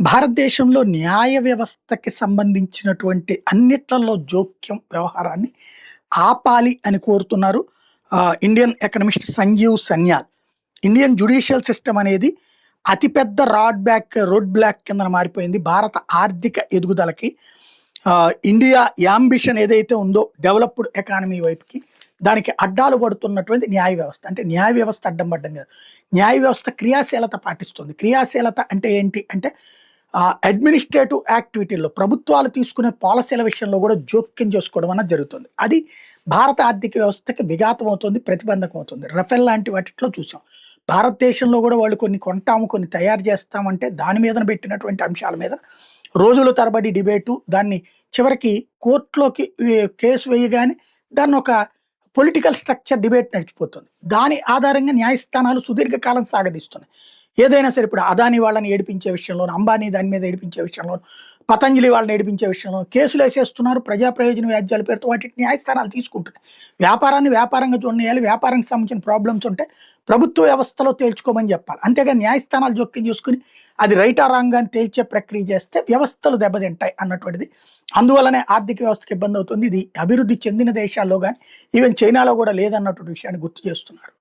భారతదేశంలో న్యాయ వ్యవస్థకి సంబంధించినటువంటి అన్నిట్లలో జోక్యం వ్యవహారాన్ని ఆపాలి అని కోరుతున్నారు Indian economist Sanjeev Sanyal. Indian judicial system అనేది అతిపెద్ద రోడ్ బ్లాక్ కింద మారిపోయింది భారత ఆర్థిక ఎదుగుదలకి. ఇండియా యాంబిషన్ ఏదైతే ఉందో డెవలప్డ్ ఎకానమీ వైపుకి, దానికి అడ్డాలు పడుతున్నటువంటి న్యాయ వ్యవస్థ. అంటే న్యాయ వ్యవస్థ అడ్డం పడ్డం కాదు, న్యాయ వ్యవస్థ క్రియాశీలత పాటిస్తుంది. క్రియాశీలత అంటే ఏంటి అంటే అడ్మినిస్ట్రేటివ్ యాక్టివిటీల్లో ప్రభుత్వాలు తీసుకునే పాలసీల విషయంలో కూడా జోక్యం చేసుకోవడం అన్నది జరుగుతుంది. అది భారత ఆర్థిక వ్యవస్థకి విఘాతం అవుతుంది, ప్రతిబంధకం అవుతుంది. రఫేల్ లాంటి వాటిలో చూసాం. భారతదేశంలో కూడా వాళ్ళు కొన్ని కొంటాము, కొన్ని తయారు చేస్తామంటే దాని మీద పెట్టినటువంటి అంశాల మీద రోజుల తరబడి డిబేటు, దాన్ని చివరికి కోర్టులోకి కేసు వేయగానే దాన్ని ఒక పొలిటికల్ స్ట్రక్చర్ డిబేట్ నడిచిపోతుంది. దాని ఆధారంగా న్యాయస్థానాలు సుదీర్ఘకాలం సాగదీస్తున్నాయి. ఏదైనా సరే, ఇప్పుడు అదానీ వాళ్ళని ఏడిపించే విషయంలోనూ, అంబానీ దాని మీద ఏడిపించే విషయంలోనూ, పతంజలి వాళ్ళని ఏడిపించే విషయంలో కేసులు వేసేస్తున్నారు. ప్రజా ప్రయోజన వ్యాజ్యాల పేరుతో వాటిని న్యాయస్థానాలు తీసుకుంటున్నాయి. వ్యాపారాన్ని వ్యాపారంగా చూడనియాలి, వ్యాపారానికి సంబంధించిన ప్రాబ్లమ్స్ ఉంటే ప్రభుత్వ వ్యవస్థలో తేల్చుకోమని చెప్పాలి. అంతేగాని న్యాయస్థానాలు జోక్యం చేసుకుని అది రైటా రాంగ్ అని తేల్చే ప్రక్రియ చేస్తే వ్యవస్థలు దెబ్బతింటాయి అన్నటువంటిది. అందువల్లనే ఆర్థిక వ్యవస్థకు ఇబ్బంది అవుతుంది. ఇది అభివృద్ధి చెందిన దేశాల్లో కానీ ఈవెన్ చైనాలో కూడా లేదన్నటువంటి విషయాన్ని గుర్తు చేస్తున్నారు.